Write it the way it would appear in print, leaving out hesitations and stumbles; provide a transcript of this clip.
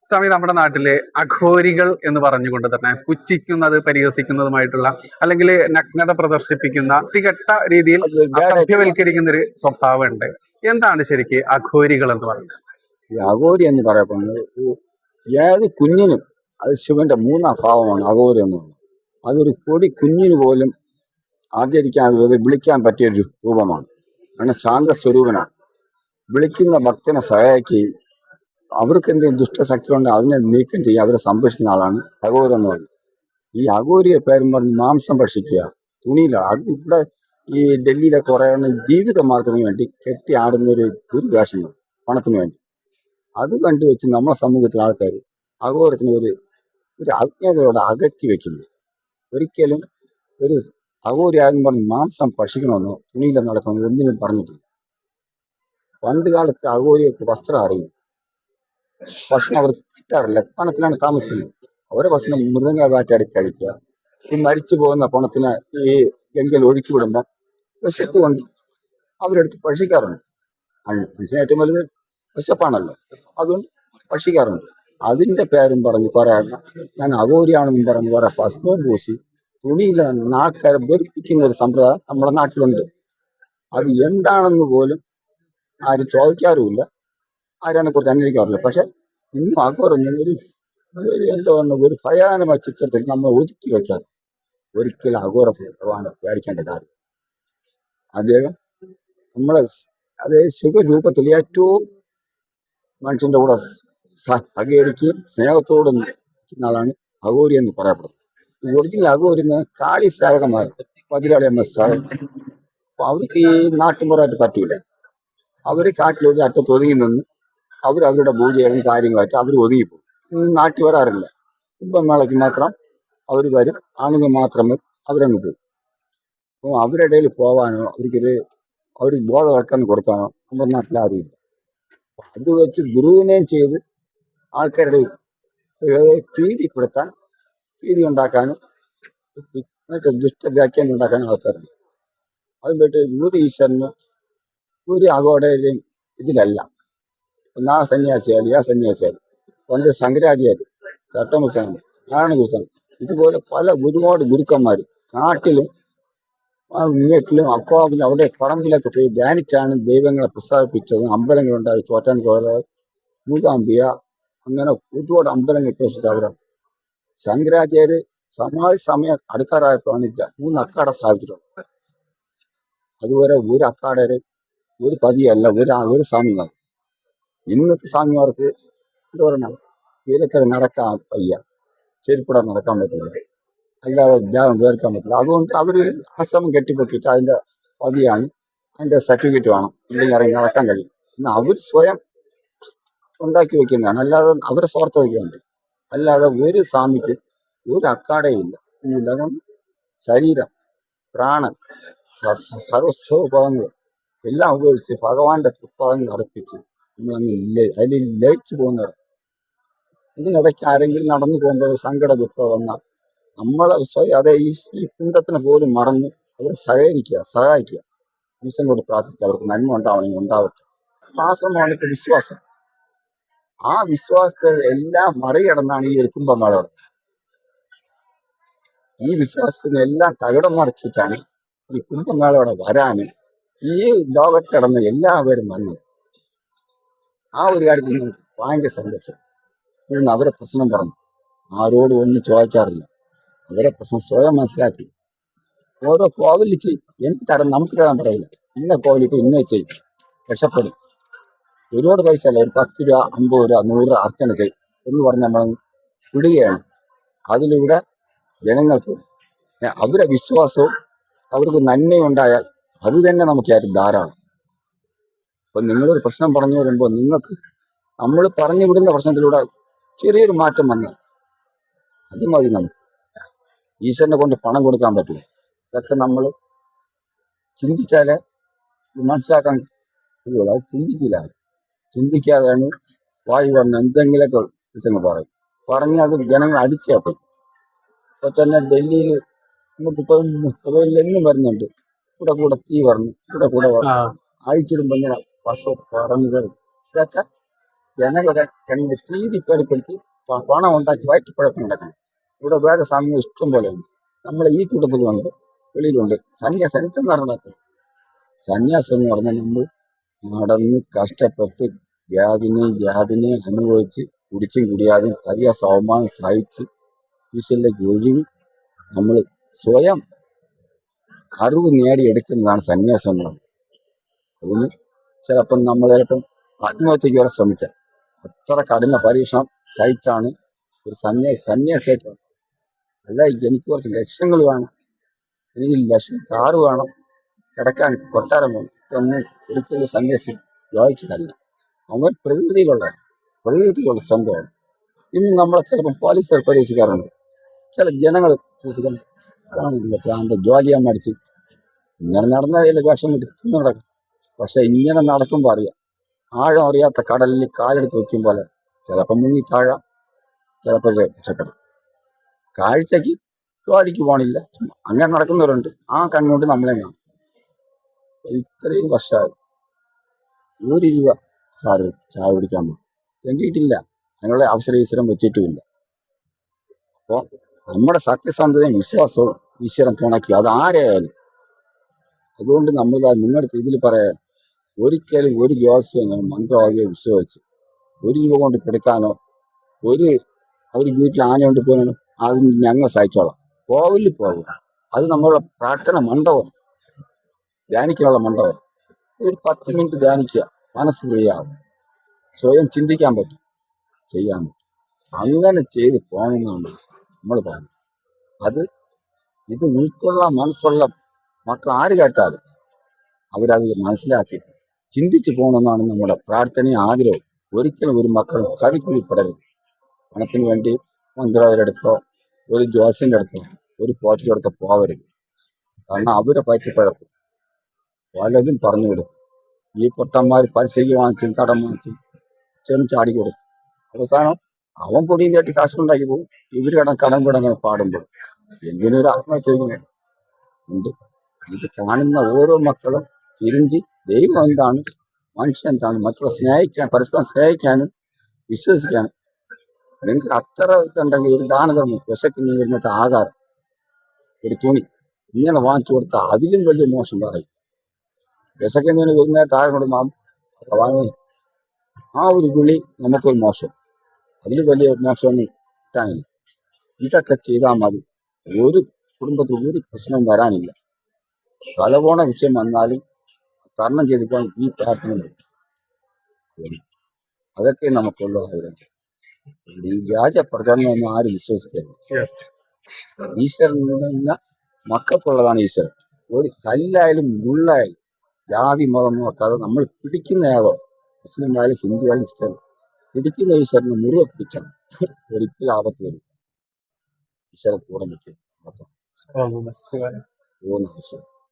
സ്വാമി, നമ്മുടെ നാട്ടിലെ അഘോരികൾ എന്ന് പറഞ്ഞുകൊണ്ട് തന്നെ പുച്ഛിക്കുന്നത്, പരിഹസിക്കുന്നതുമായിട്ടുള്ള അല്ലെങ്കിൽ നഗ്നത പ്രദർശിപ്പിക്കുന്ന തികട്ട രീതിയിൽ അസഭ്യവൽക്കരിക്കുന്ന ഒരു സ്വഭാവം ഉണ്ട്. എന്താണ് ശരിക്ക് അഘോരികൾ എന്ന് പറയുന്നത്? ഈ അഘോരി എന്ന് പറയപ്പെടുന്നത് ഏത് കുഞ്ഞിനും അത് ശിവന്റെ മൂന്നാം ഭാവമാണ് അഘോരി എന്ന് പറയുന്നത്. അതൊരു പൊടി കുഞ്ഞിന് പോലും ആചരിക്കാൻ വിളിക്കാൻ പറ്റിയൊരു രൂപമാണ്. അങ്ങനെ ശാന്തസ്വരൂപനാണ്. വിളിക്കുന്ന ഭക്തനെ സഹായിക്കുകയും അവർക്ക് എന്തെങ്കിലും ദുഷ്ടശക്തികളുണ്ട് അതിനെ നീക്കം ചെയ്യുക, അവരെ സംരക്ഷിക്കുന്ന ആളാണ് അഘോരി എന്ന് പറയുന്നത്. ഈ അഘോരിയെ പേരും പറഞ്ഞ് മാംസം ഭക്ഷിക്കുക, തുണിയില, അത് ഇവിടെ ഈ ഡൽഹിയിലെ കുറെ ജീവിത മാർഗത്തിന് വേണ്ടി കെട്ടി ആടുന്ന ഒരു ദുർവേഷമാണ്, പണത്തിന് വേണ്ടി. അത് കണ്ടുവെച്ച് നമ്മളെ സമൂഹത്തിലെ ആൾക്കാർ അഘോരത്തിന് ഒരു അജ്ഞതയോടെ അകറ്റി വെക്കുന്നു. ഒരിക്കലും ഒരു അഘോരിയായെന്ന് പറഞ്ഞ് മാംസം ഭക്ഷിക്കണമെന്നോ തുണിയില നടക്കണമെന്നോ ഒന്നിനും പറഞ്ഞിട്ടില്ല. പണ്ട് കാലത്ത് അഘോരിയൊക്കെ വസ്ത്രം അറിയും, ഭക്ഷണം അവർക്ക് കിട്ടാറില്ല, പണത്തിലാണ് താമസിക്കുന്നത്. അവരെ ഭക്ഷണം മൃഗങ്ങളെ വേട്ടയാടി കഴിക്കുക. ഈ മരിച്ചു പോകുന്ന പണത്തിന് ഈ ഗംഗയിൽ ഒഴുക്കി വിടുമ്പോൾ വിശപ്പ് കൊണ്ട് അവരെടുത്ത് ഭക്ഷിക്കാറുണ്ട്. മനുഷ്യന് ഏറ്റവും വലുത് വിശപ്പാണല്ലോ, അതുകൊണ്ട് ഭക്ഷിക്കാറുണ്ട്. അതിന്റെ പേരും പറഞ്ഞ് കുറെ ഞാൻ അഘോരിയാണെന്നും പറഞ്ഞ് കുറെ ഭസ്മവും പൂശി തുണിയിൽ നാൾക്കാരെ വെറുപ്പിക്കുന്ന ഒരു സമ്പ്രദായം നമ്മുടെ നാട്ടിലുണ്ട്. അത് എന്താണെന്ന് പോലും ആരും ചോദിക്കാറുമില്ല, ആരും അതിനെ കുറിച്ച് അന്വേഷിക്കാറില്ല. പക്ഷെ ഇന്നും അഘോരൊന്നും എന്താ പറഞ്ഞ ഒരു ഭയാനമായ ചിത്രത്തിൽ നമ്മൾ ഒതുക്കി വെക്കാറ്. ഒരിക്കലും അഘോര ഭഗവാനെ പേടിക്കേണ്ട കാര്യം. അദ്ദേഹം നമ്മളെ അതേ ശിവരൂപത്തിൽ ഏറ്റവും മനുഷ്യന്റെ കൂടെ സഹകരിക്കുകയും സ്നേഹത്തോടെ നിൽക്കുന്ന ആളാണ് അഘോരി എന്ന് പറയപ്പെടുന്നത്. ഈ ഒറിജിനൽ അഘോരി കാളി സേവകന്മാർ, പതിരാളി എന്ന സേവകൻ. അപ്പൊ അവർക്ക് ഈ നാട്ടുമുറായിട്ട് പറ്റൂല. അവര് കാട്ടിലൊരു അറ്റത്ത് ഒതുങ്ങി നിന്ന് അവരുടെ പൂജകളും കാര്യങ്ങളായിട്ട് അവർ ഒതുങ്ങിപ്പോകും. നാട്ടിൽ വരാറില്ല. കുംഭമേളയ്ക്ക് മാത്രം അവർ വരും, ആണുങ്ങൾ മാത്രമേ അവരങ്ങ് പോകും. അപ്പോൾ അവരുടെ ഇടയിൽ പോകാനോ അവർ ബോധവൽക്കരണം കൊടുക്കാനോ നമ്മുടെ നാട്ടിൽ ആരുമില്ല. അത് വെച്ച് ദുർവിനയം ചെയ്ത് ആൾക്കാരുടെ ഭീതിപ്പെടുത്താൻ, ഭീതി ഉണ്ടാക്കാനും ദുഷ്ടവ്യാഖ്യാനം ഉണ്ടാക്കാനും ആൾക്കാരുണ്ട്. അതുകൊണ്ട് ഒരു ഈശ്വരനും ഒരു അഘോടയിലും ഇതിലല്ല. ആ സന്യാസിയായാലും പണ്ട് ശങ്കരാചാര്യ, ചട്ടമുസ്വാമി, നാരായണഗുരുസ്വാമി, ഇതുപോലെ പല ഒരുപാട് ഗുരുക്കന്മാർ കാട്ടിലും വീട്ടിലും അക്കോവിലും അവിടെ പറമ്പിലൊക്കെ പോയി ധ്യാനിച്ചാണ് ദൈവങ്ങളെ പ്രസാദിപ്പിച്ചത്. അമ്പലങ്ങളുണ്ടായി, ചോറ്റാൻ കോല, മൂകാംബിക, അങ്ങനെ ഒരുപാട് അമ്പലങ്ങൾ പ്രേക്ഷിച്ച അവരാണ്. ശങ്കരാചാര്യ സമാധി സമയം അടുക്കാറായപ്പോഴാണ് 3 അക്കാട സ്ഥാപിച്ചിട്ടുള്ളത്. അതുപോലെ ഒരു അക്കാടര് ഒരു പതിയല്ല, ഒരു സ്വാമിമാർ. ഇന്നത്തെ സ്വാമിമാർക്ക് എന്താ പറയണം, ഇതിലൊക്കെ നടക്കാൻ വയ്യ, ചെരുപ്പിടാൻ നടക്കാൻ പറ്റില്ല, അല്ലാതെ ധ്യാനം കേൾക്കാൻ പറ്റില്ല. അതുകൊണ്ട് അവർ ആശ്രമം കെട്ടിപ്പൊക്കിയിട്ട് അതിന്റെ പതിയാണ്, അതിന്റെ സർട്ടിഫിക്കറ്റ് വേണം, ഇല്ലെങ്കിൽ ഇറങ്ങി നടക്കാൻ കഴിയും എന്ന് അവർ സ്വയം ഉണ്ടാക്കി വെക്കുന്നതാണ്. അല്ലാതെ അവരെ സ്വാർത്ഥതയ്ക്കുണ്ട്. അല്ലാതെ ഒരു സ്വാമിക്ക് ഒരു അക്കാടയില്ല. അതുകൊണ്ട് ശരീരം, പ്രാണൻ, സർവസ്വഭാവങ്ങൾ എല്ലാം ഉപയോഗിച്ച് ഭഗവാന്റെ തൃപ്പാദങ്ങൾ അർപ്പിച്ച് നമ്മളങ്ങ് അതിൽ ലയിച്ചു പോകുന്നവർ. ഇതിനിടയ്ക്ക് ആരെങ്കിലും നടന്നു പോകുമ്പോൾ സങ്കട ദുഃഖം വന്നാൽ നമ്മളെ സ്വയം അതേ ഈ കുണ്ടത്തിനെ പോലും മറന്ന് അവരെ സഹായിക്കുക, ഈശ്വരനോട് പ്രാർത്ഥിച്ച് അവർക്ക് നന്മ ഉണ്ടാവണമെങ്കിൽ ഉണ്ടാവട്ടെ. ആശ്രമമാണ് ഇപ്പൊ വിശ്വാസം. ആ വിശ്വാസത്തെ എല്ലാം മറികടന്നാണ് ഈ ഒരു കുംഭമേള. ഈ വിശ്വാസത്തിന് എല്ലാം തകിടം മറിച്ചിട്ടാണ് ഈ കുംഭമേളയോടെ വരാനും ഈ ലോകത്തിടന്ന് എല്ലാവരും വന്നത്. ആ ഒരു കാര്യത്തിൽ നമുക്ക് ഭയങ്കര സന്തോഷം. ഇവിടുന്ന് അവരെ പ്രശ്നം പറഞ്ഞു ആരോടും ഒന്നും ചോദിക്കാറില്ല. അവരെ പ്രശ്നം സ്വയം മനസ്സിലാക്കി ഓരോ കോവിലിൽ ചെയ്യും. എനിക്ക് നമുക്ക് തരാൻ പറയില്ല. ഇന്ന കോവിൽ ഇപ്പൊ ഇന്നേ ചെയ്യും, രക്ഷപ്പെടും. ഒരുപാട് പൈസ അല്ല, ഒരു 10 രൂപ, 50 രൂപ, 100 രൂപ അർച്ചന ചെയ്യും എന്ന് പറഞ്ഞ് നമ്മൾ വിടുകയാണ്. അതിലൂടെ ജനങ്ങൾക്ക് അവരുടെ വിശ്വാസവും അവർക്ക് നന്മയുണ്ടായാൽ അത് തന്നെ നമുക്ക് ഏറ്റവും ധാരാളം. അപ്പൊ നിങ്ങളൊരു പ്രശ്നം പറഞ്ഞു വരുമ്പോൾ നിങ്ങൾക്ക് നമ്മൾ പറഞ്ഞു വിടുന്ന പ്രശ്നത്തിലൂടെ ചെറിയൊരു മാറ്റം വന്നാൽ അത് മതി. നമുക്ക് ഈശ്വരനെ കൊണ്ട് പണം കൊടുക്കാൻ പറ്റില്ല. ഇതൊക്കെ നമ്മൾ ചിന്തിച്ചാലേ മനസ്സിലാക്കാൻ കഴിയുള്ളൂ. അത് ചിന്തിക്കാതെയാണ് വായു വന്ന് എന്തെങ്കിലുമൊക്കെ വിളിച്ചങ്ങ് പറഞ്ഞ് അത് ജനങ്ങൾ അടിച്ചേക്കും. ഇപ്പൊ തന്നെ ഡൽഹിയിൽ നമുക്കിപ്പോ എന്നും വരുന്നുണ്ട്, കൂടെ തീ പറഞ്ഞു, കൂടെ അഴിച്ചിടുമ്പോ ഇങ്ങനെ ബസ് പറഞ്ഞത്. ഇതൊക്കെ ജനങ്ങളെ കണ്ട് പ്രീതിപ്പെടുത്തി പണം ഉണ്ടാക്കി വയറ്റിപ്പഴക്കം ഉണ്ടാക്കണം. ഇവിടെ വേറെ സമയം ഇഷ്ടം പോലെയുണ്ട്. നമ്മളെ ഈ കൂട്ടത്തിലുണ്ട്, വെളിയിലുണ്ട്. സന്യാസം എന്ന് പറഞ്ഞത് സന്യാസം എന്ന് പറഞ്ഞാൽ നമ്മൾ നടന്ന് കഷ്ടപ്പെട്ട് യാതിനെ അനുഭവിച്ച് കുടിച്ചും കുടിയാതെയും വലിയ സൗമാനം സഹിച്ച് ഈശ്വരിലേക്ക് ഒഴുകി നമ്മൾ സ്വയം അറിവ് നേടിയെടുക്കുന്നതാണ് സന്യാസം എന്ന് പറയുന്നത്. അതിന് ചിലപ്പം നമ്മൾ ചിലപ്പം ആത്മഹത്യക്ക് വരെ ശ്രമിക്കാം. അത്ര കഠിന പരീക്ഷണം സഹിച്ചാണ് ഒരു സന്യാസിയായിട്ട്. അല്ല, എനിക്ക് കുറച്ച് ലക്ഷങ്ങൾ വേണം, എനിക്ക് ലക്ഷം കാറ് വേണം, കിടക്കാൻ കൊട്ടാരം വേണം, ഇതൊന്നും ഒരിക്കലും സന്യാസി യോജിച്ചതല്ല. അവൻ പ്രകൃതിയിലുള്ള സംഭവമാണ്. ഇന്ന് നമ്മളെ ചിലപ്പം പോലീസുകാർ പരീക്ഷിക്കാറുണ്ട്. ചില ജനങ്ങൾ പരീക്ഷിക്കാറില്ല. പ്രാന്ത ജോലിയാൻ മടിച്ച് ഇങ്ങനെ നടന്നതിൽ വേഷം കിട്ടി തിന്നു നടക്കും. പക്ഷെ ഇങ്ങനെ നടക്കുമ്പോൾ അറിയാം, ആഴം അറിയാത്ത കടലിൽ കാലെടുത്ത് വെക്കും പോലെ ചിലപ്പോൾ മുങ്ങി താഴാം, ചിലപ്പോൾ രക്ഷപ്പെടാം. കാഴ്ചക്ക് ജോലിക്ക് പോകണില്ല, അങ്ങനെ നടക്കുന്നവരുണ്ട്. ആ കണ്ണുകൊണ്ട് നമ്മളെ കാണും. ഇത്രയും വർഷമായി 1 രൂപ സാറ് ചായ കുടിക്കാൻ പോകും തെണ്ടിയിട്ടില്ല, അതിനുള്ള അവസരം ഈശ്വരൻ വെച്ചിട്ടുമില്ല. അപ്പോൾ നമ്മുടെ സത്യസന്ധതയും വിശ്വാസവും ഈശ്വരൻ തുണക്കി, അത് ആരെയായാലും. അതുകൊണ്ട് നമ്മൾ നിങ്ങളുടെ ഇതിൽ പറയാൻ ഒരിക്കലും ഒരു ജ്യോത്സ്യനോ മന്ത്രവാദിയോ വിശ്വസിച്ച് 1 രൂപ കൊണ്ട് കൊടുക്കാനോ ഒരു വീട്ടിൽ ആന കൊണ്ട് പോകാനോ അതിന് ഞങ്ങൾ സഹിച്ചോളാം. കോവിലിൽ പോകുക, അത് നമ്മളുടെ പ്രാർത്ഥന മണ്ഡപം, ധ്യാനിക്കാനുള്ള മണ്ഡപം. ഒരു 10 മിനിറ്റ് ധ്യാനിക്കുക, മനസ്സ് ഫ്രീയാവും, സ്വയം ചിന്തിക്കാൻ പറ്റും, ചെയ്യാൻ പറ്റും. അങ്ങനെ ചെയ്ത് പോകണമെന്നാണ് നമ്മൾ പറയുന്നത്. ഇത് ഉൾക്കൊള്ളാൻ മനസ്സുള്ള മക്കൾ ആര് കേട്ടാലും അവരത് മനസ്സിലാക്കി ചിന്തിച്ചു പോകണമെന്നാണ് നമ്മുടെ പ്രാർത്ഥനയും ആഗ്രഹവും. ഒരിക്കലും ഒരു മക്കളും ചവിക്കുഴിപ്പെടരുത്. പണത്തിന് വേണ്ടി മന്ത്രവാദിയുടെ ഒരു ജോസിന്റെ അടുത്തോ ഒരു പോറ്റിന്റെ അടുത്തോ പോവരുത്. കാരണം അവരെ പറ്റിപ്പഴക്കും പലതും പറഞ്ഞു കൊടുക്കും. ഈ പൊട്ടന്മാർ പലിശയ്ക്ക് വാങ്ങിച്ചും കടം വാങ്ങിച്ചും ചെന്ന് ചാടി കൊടുക്കും. അവസാനം അവൻ പൊടിയും ചേട്ടി കാശുണ്ടാക്കി പോകും. ഇവർ കടം കിടങ്ങനെ പാടുമ്പോൾ എന്തിനൊരു ആത്മഹത്യ ഉണ്ട്. ഇത് കാണുന്ന ഓരോ മക്കളും തിരിഞ്ഞ് ദൈവം എന്താണ്, മനുഷ്യൻ എന്താണ്, മറ്റുള്ള സ്നേഹിക്കാൻ, പരസ്പരം സ്നേഹിക്കാനും വിശ്വസിക്കാനും. നിങ്ങൾക്ക് അത്ര ഇതുണ്ടെങ്കിൽ ഒരു ദാനധർമ്മം, വിശക്കുന്ന വരുന്നത് ആഹാരം, ഒരു തുണി ഇങ്ങനെ വാങ്ങിച്ചു കൊടുത്താൽ അതിലും വലിയ മോശം പറയും. വിശക്കുന്നതിന് വരുന്ന താഴെ കൊണ്ട് വാങ്ങി ആ ഒരു വിളി നമുക്കൊരു മോശം, അതിൽ വലിയ മോശമൊന്നും കിട്ടാനില്ല. ഇതൊക്കെ ചെയ്താൽ മതി, ഒരു കുടുംബത്തിൽ ഒരു പ്രശ്നവും വരാനില്ല. തലപോണ വിഷയം വന്നാലും തരണം ചെയ്ത് പോകാൻ ഈ പ്രാർത്ഥന വരും. അതൊക്കെ നമുക്കുള്ള ആഗ്രഹം. ഈ വ്യാജ പ്രചരണമൊന്നും ആരും വിശ്വസിക്കരുത്. ഈശ്വരൻ മക്കൾക്കുള്ളതാണ് ഈശ്വരൻ. ഒരു കല്ലായാലും മുള്ളായാലും ജാതി മതം നോക്കാതെ നമ്മൾ പിടിക്കുന്ന ഏതോ, മുസ്ലിം ആയാലും ഹിന്ദു ആയാലും ക്രിസ്ത്യൻ, പിടിക്കുന്ന ഈശ്വരനെ മുറിവ് പിടിച്ചാൽ ഒരിക്കലും ആപത്ത് വരും. ഈശ്വരൻ കൂടെ നിൽക്കും. ഓ ഈശ്വരൻ.